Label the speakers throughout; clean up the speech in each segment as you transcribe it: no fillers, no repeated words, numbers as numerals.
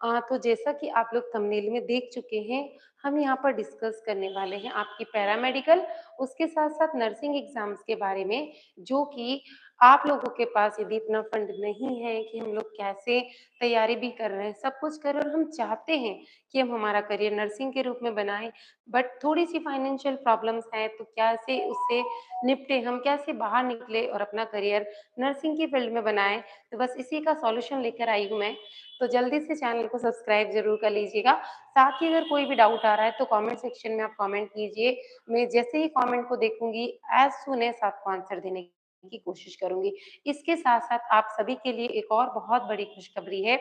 Speaker 1: तो जैसा कि आप लोग थंबनेल में देख चुके हैं, हम यहाँ पर डिस्कस करने वाले हैं आपकी पैरामेडिकल, उसके साथ-साथ नर्सिंग एग्ज़ाम्स के बारे में, जो कि आप लोगों के पास यदि इतना फंड नहीं है कि हम लोग कैसे तैयारी भी कर रहे हैं, सब कुछ कर रहे हैं और हम चाहते हैं कि हम हमारा करियर नर्सिंग के रूप में बनाएँ, बट थोड़ी-सी फाइनेंशियल प्रॉब्लम्स हैं, तो कैसे उससे निपटें, हम कैसे बाहर निकले और अपना करियर नर्सिंग की फील्ड में बनाएँ, तो बस इसी का सॉल्यूशन लेकर आई हूँ मैं। तो जल्दी से चैनल को सब्सक्राइब ज़रूर कर लीजिएगा। साथ ही अगर कोई भी डाउट आ रहा है तो कमेंट सेक्शन में आप कमेंट कीजिए। मैं जैसे ही कमेंट को देखूँगी एज़ सून एज़ आपको आंसर देने की कोशिश करूँगी। इसके साथ-साथ आप सभी के लिए एक और बहुत बड़ी खुशखबरी है,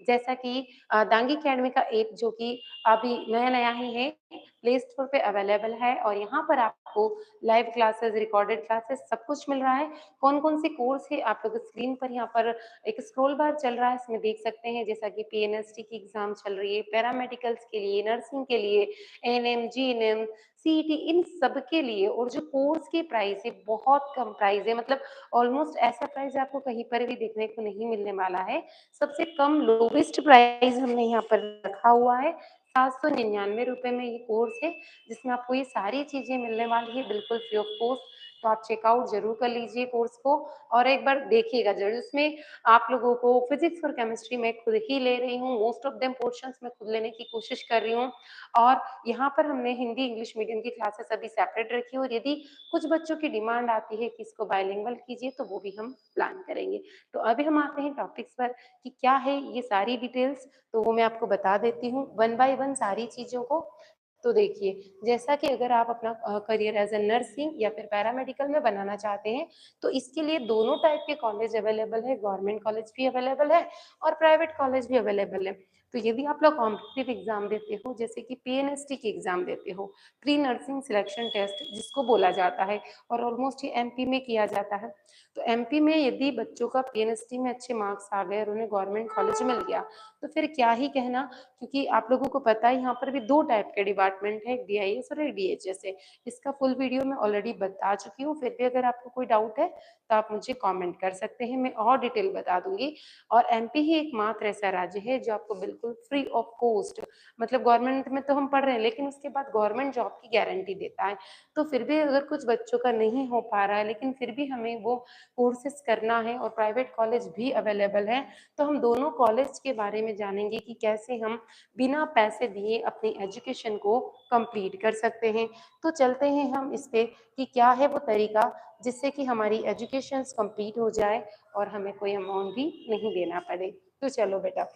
Speaker 1: जैसा कि दांगी अकेडमी का ऐप जो कि अभी नया-नया ही है, प्ले स्टोर पे अवेलेबल है और यहाँ पर आपको लाइव क्लासेस, रिकॉर्डेड क्लासेस सब कुछ मिल रहा है। कौन-कौन से कोर्स है आप लोग स्क्रीन पर यहाँ पर एक स्क्रॉल बार चल रहा है, इसमें देख सकते हैं, जैसा कि पीएनएसटी की एग्ज़ाम चल रही है, पैरामेडिकल्स के लिए, नर्सिंग के लिए, एएनएम, जीएनएम, सीईटी इन सब के लिए। और जो कोर्स की प्राइस है बहुत कम प्राइस है, मतलब ऑलमोस्ट ऐसा प्राइस आपको कहीं पर भी देखने को नहीं मिलने वाला है। सबसे कम लोवेस्ट प्राइस हमने यहाँ पर रखा हुआ है। ₹799 में ये कोर्स है, जिसमें आपको ये सारी चीज़ें मिलने वाली है बिल्कुल फ्री ऑफ कॉस्ट। तो आप चेकआउट ज़रूर कर लीजिए कोर्स को और एक बार देखिएगा ज़रूर। इसमें आप लोगों को फिज़िक्स और केमिस्ट्री मैं खुद ही ले रही हूँ, मोस्ट ऑफ देम पोर्शंस मैं खुद लेने की कोशिश कर रही हूँ और यहाँ पर हमने हिंदी, इंग्लिश मीडियम की क्लासेस अभी सेपरेट रखी है और यदि कुछ बच्चों की डिमांड आती है कि इसको बायलिंगुअल कीजिए, तो वो भी हम प्लान करेंगे। तो अभी हम आते हैं टॉपिक्स पर कि क्या है ये सारी डिटेल्स, तो वो मैं आपको बता देती हूँ वन बाय वन सारी चीज़ों को। तो देखिए, जैसा कि अगर आप अपना करियर एज़ अ नर्सिंग या फिर पैरामेडिकल में बनाना चाहते हैं, तो इसके लिए दोनों टाइप के कॉलेज अवेलेबल है, गवर्नमेंट कॉलेज भी अवेलेबल है और प्राइवेट कॉलेज भी अवेलेबल है। तो यदि आप लोग कॉम्पिटिटिव एग्ज़ाम देते हो, जैसे कि पीएनएसटी की एग्ज़ाम देते हो, प्री नर्सिंग सिलेक्शन टेस्ट जिसको बोला जाता है और ऑलमोस्ट ये एमपी में किया जाता है। तो एमपी में यदि बच्चों का पीएनएसटी में अच्छे मार्क्स आ गए और उन्हें गवर्नमेंट कॉलेज मिल गया, तो फिर क्या ही कहना, क्योंकि आप लोगों को पता है यहाँ पर भी 2 टाइप के डिपार्टमेंट है, एक डीआईएस और एक डीएचएस है। इसका फुल वीडियो मैं ऑलरेडी बता चुकी हूँ, फिर भी अगर आपको कोई डाउट है, तो आप मुझे कमेंट कर सकते हैं, मैं और डिटेल बता दूँगी। और एमपी ही एकमात्र ऐसा राज्य है जो आपको बिल्कुल फ्री ऑफ कॉस्ट, मतलब गवर्नमेंट में तो हम पढ़ रहे हैं, लेकिन उसके बाद गवर्नमेंट जॉब की गारंटी देता है। तो फिर भी अगर कुछ बच्चों का नहीं हो पा रहा है, लेकिन फिर भी हमें वो कोर्सेज़ करना है और प्राइवेट कॉलेज भी अवेलेबल है, तो हम दोनों कॉलेज के बारे में जानेंगे कि कैसे हम बिना पैसे दिए अपनी एजुकेशन को कंप्लीट कर सकते हैं। तो चलते हैं हम इस पे कि क्या है वो तरीका जिससे कि हमारी एजुकेशंस कंप्लीट हो जाए और हमें कोई अमाउंट भी नहीं देना पड़े। तो चलो बेटा,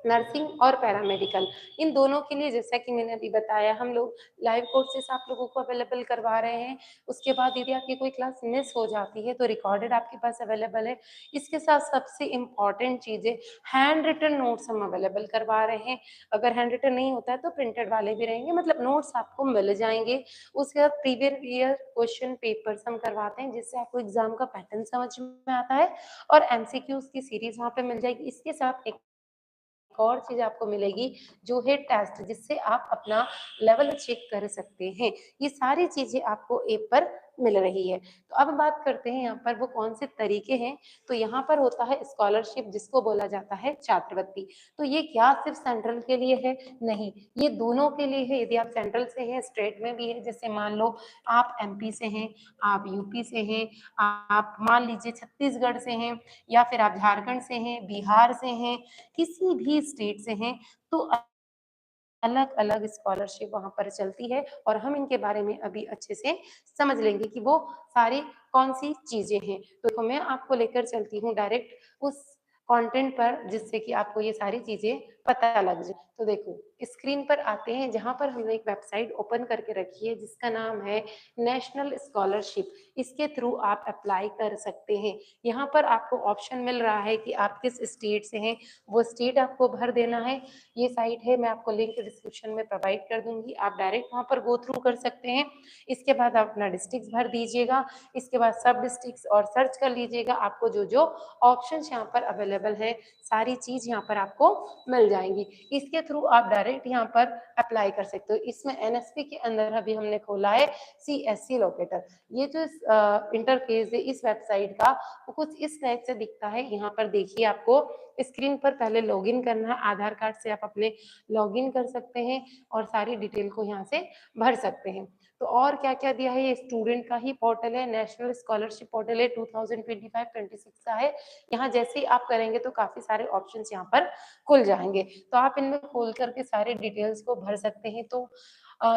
Speaker 1: नर्सिंग और पैरामेडिकल इन दोनों के लिए जैसा कि मैंने अभी बताया, हम लोग लाइव कोर्सेस आप लोगों को अवेलेबल करवा रहे हैं। उसके बाद यदि आपकी कोई क्लास मिस हो जाती है तो रिकॉर्डेड आपके पास अवेलेबल है। इसके साथ सबसे इम्पॉर्टेंट चीज़ है, हैंड रिटन नोट्स हम अवेलेबल करवा रहे हैं। अगर हैंड रिटन नहीं होता है तो प्रिंटेड वाले भी रहेंगे, मतलब नोट्स आपको मिल जाएँगे। उसके बाद प्रीवियस ईयर क्वेश्चन पेपर्स हम करवाते हैं, जिससे आपको एग्ज़ाम का पैटर्न समझ में आता है और एमसीक्यूज़ की सीरीज़ वहाँ पे मिल जाएगी। इसके साथ एक और चीज़ आपको मिलेगी जो है टेस्ट, जिससे आप अपना लेवल चेक कर सकते हैं। ये सारी चीज़ें आपको ऐप पर मिल रही है। तो अब बात करते हैं यहाँ पर वो कौन से तरीके हैं। तो यहाँ पर होता है स्कॉलरशिप, जिसको बोला जाता है छात्रवृत्ति। तो ये क्या सिर्फ सेंट्रल के लिए है? नहीं, ये दोनों के लिए है। यदि आप सेंट्रल से हैं, स्टेट में भी है, जैसे मान लो आप एमपी से हैं, आप यूपी से हैं, आप मान लीजिए छत्तीसगढ़ से हैं या फिर आप झारखंड से हैं, बिहार से हैं, किसी भी स्टेट से हैं, तो अलग-अलग स्कॉलरशिप वहाँ पर चलती है और हम इनके बारे में अभी अच्छे से समझ लेंगे कि वो सारी कौन-सी चीज़ें हैं। तो मैं आपको लेकर चलती हूँ डायरेक्ट उस कंटेंट पर, जिससे कि आपको ये सारी चीज़ें पता लग जाए। तो देखो, स्क्रीन पर आते हैं, जहाँ पर हमने एक वेबसाइट ओपन करके रखी है जिसका नाम है नेशनल स्कॉलरशिप। इसके थ्रू आप अप्लाई कर सकते हैं। यहाँ पर आपको ऑप्शन मिल रहा है कि आप किस स्टेट से हैं, वो स्टेट आपको भर देना है। ये साइट है, मैं आपको लिंक डिस्क्रिप्शन में प्रोवाइड कर दूँगी, आप डायरेक्ट वहाँ पर गो थ्रू कर सकते हैं। इसके बाद आप अपना डिस्ट्रिक्ट भर दीजिएगा, इसके बाद सब डिस्ट्रिक्ट्स और सर्च कर लीजिएगा, आपको जो-जो ऑप्शंस यहाँ पर अवेलेबल है, सारी चीज़ यहाँ पर आपको मिल जाएँगी। इसके थ्रू आप डायरेक्ट यहाँ पर अप्लाई कर सकते हो। इसमें एनएसपी के अंदर अभी हमने खोला है सीएससी लोकेटर। ये जो इंटरफेस है इस वेबसाइट का, वो कुछ इस टाइप से दिखता है। यहाँ पर देखिए आपको स्क्रीन पर पहले लॉगिन करना है, आधार कार्ड से आप अपने लॉगिन कर सकते हैं और सारी डिटेल को यहाँ से भर सकते हैं। तो और क्या-क्या दिया है, ये स्टूडेंट का ही पोर्टल है, नेशनल स्कॉलरशिप पोर्टल है, 2025-26 का है। यहाँ जैसे ही आप करेंगे तो काफ़ी सारे ऑप्शंस यहाँ पर खुल जाएँगे। तो आप इनमें खोल कर के सारे डिटेल्स को भर सकते हैं। तो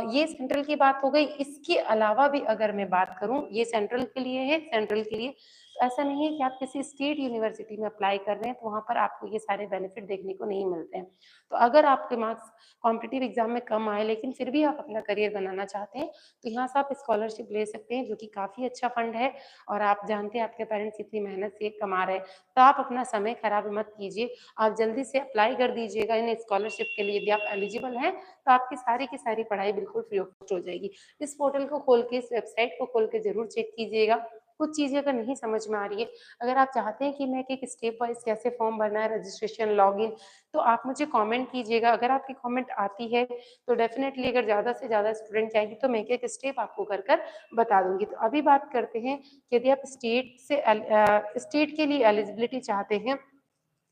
Speaker 1: ये सेंट्रल की बात हो गई। इसके अलावा भी अगर मैं बात करूँ, ये सेंट्रल के लिए है, सेंट्रल के लिए। तो ऐसा नहीं है कि आप किसी स्टेट यूनिवर्सिटी में अप्लाई कर रहे हैं, तो वहाँ पर आपको ये सारे बेनिफिट देखने को नहीं मिलते हैं। तो अगर आपके मार्क्स कॉम्पिटिटिव एग्ज़ाम में कम आए, लेकिन फिर भी आप अपना करियर बनाना चाहते हैं, तो यहाँ से आप स्कॉलरशिप ले सकते हैं, जो कि काफ़ी अच्छा फंड है और आप जानते हैं आपके पेरेंट्स इतनी मेहनत से कमा रहे हैं, तो आप अपना समय खराब मत कीजिए। आप जल्दी से अप्लाई कर दीजिएगा इन स्कॉलरशिप के लिए। यदि आप एलिजिबल हैं, तो आपकी सारी की सारी पढ़ाई बिल्कुल फ्री ऑफ कॉस्ट हो जाएगी। इस पोर्टल को खोल के, इस वेबसाइट को खोल के ज़रूर चेक कीजिएगा। कुछ चीज़ें अगर नहीं समझ में आ रही है, अगर आप चाहते हैं कि मैं एक-एक स्टेप वाइज़ कैसे फॉर्म भरना है, रजिस्ट्रेशन, लॉगिन, तो आप मुझे कमेंट कीजिएगा। अगर आपकी कमेंट आती है, तो डेफ़िनेटली अगर ज़्यादा से ज़्यादा स्टूडेंट आएँगे, तो मैं एक-एक स्टेप आपको कर बता दूँगी। तो अभी बात करते हैं कि यदि आप स्टेट के लिए एलिजिबिलिटी चाहते हैं,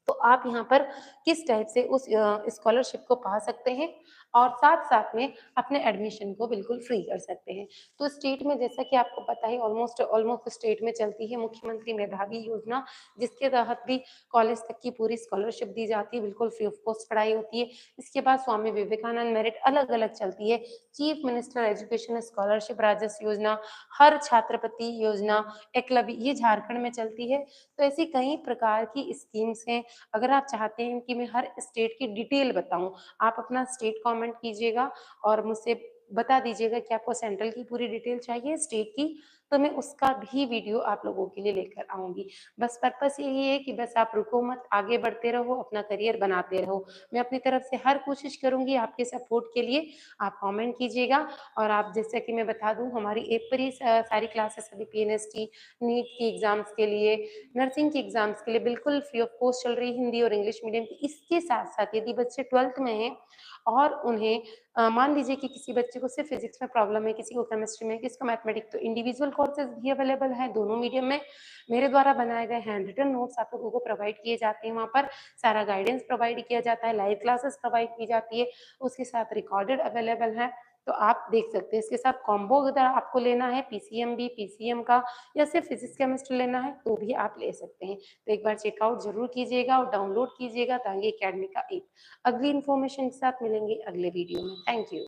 Speaker 1: तो आप यहाँ पर किस टाइप से उस स्कॉलरशिप को पा सकते हैं और साथ-साथ में अपने एडमिशन को बिल्कुल फ्री कर सकते हैं। तो स्टेट में जैसा कि आपको पता है, ऑलमोस्ट ऑलमोस्ट स्टेट में चलती है मुख्यमंत्री मेधावी योजना, जिसके तहत भी कॉलेज तक की पूरी स्कॉलरशिप दी जाती है, बिल्कुल फ्री ऑफ कॉस्ट पढ़ाई होती है। इसके बाद स्वामी विवेकानंद मेरिट अलग-अलग चलती है। चीफ मिनिस्टर एजुकेशन स्कॉलरशिप राजस्व योजना, हर छात्रपति योजना, एकलव्य, ये झारखंड में चलती है। तो ऐसी कई प्रकार की स्कीम्स हैं। अगर आप चाहते हैं कि मैं हर स्टेट की डिटेल बताऊँ, आप अपना स्टेट कमेंट कीजिएगा और मुझसे बता दीजिएगा कि आपको सेंट्रल की पूरी डिटेल चाहिए, स्टेट की, तो मैं उसका भी वीडियो आप लोगों के लिए लेकर आऊँगी। बस पर्पस यही है कि बस आप रुको मत, आगे बढ़ते रहो, अपना करियर बनाते रहो। मैं अपनी तरफ से हर कोशिश करूँगी आपके सपोर्ट के लिए। आप कमेंट कीजिएगा और आप, जैसा कि मैं बता दूँ, हमारी ऐप पर ही सारी क्लासेस अभी पीएनएसटी, नीट की एग्ज़ाम्स के लिए, नर्सिंग की एग्ज़ाम्स के लिए बिल्कुल फ्री ऑफ कॉस्ट चल रही है, हिंदी और इंग्लिश मीडियम की। इसके साथ-साथ यदि बच्चे 12th में हैं और उन्हें मान लीजिए कि किसी बच्चे को सिर्फ़ फिज़िक्स में प्रॉब्लम है, किसी को केमिस्ट्री में, किसी को मैथमेटिक्स, तो इंडिविजुअल कोर्सेज़ भी अवेलेबल हैं दोनों मीडियम में। मेरे द्वारा बनाए गए हैंड रिटन नोट्स आप लोगों को प्रोवाइड किए जाते हैं वहाँ पर, सारा गाइडेंस प्रोवाइड किया जाता है, लाइव क्लासेस प्रोवाइड की जाती है, उसके साथ रिकॉर्डेड अवेलेबल है। तो आप देख सकते हैं। इसके साथ कॉम्बो अगर आपको लेना है पीसीएमबी, पीसीएम का, या सिर्फ़ फिज़िक्स केमिस्ट्री लेना है, तो भी आप ले सकते हैं। तो एक बार चेकआउट ज़रूर कीजिएगा और डाउनलोड कीजिएगा तांगे अकेडमी का ऐप। अगली इन्फॉर्मेशन के साथ मिलेंगे अगले वीडियो में। Thank you.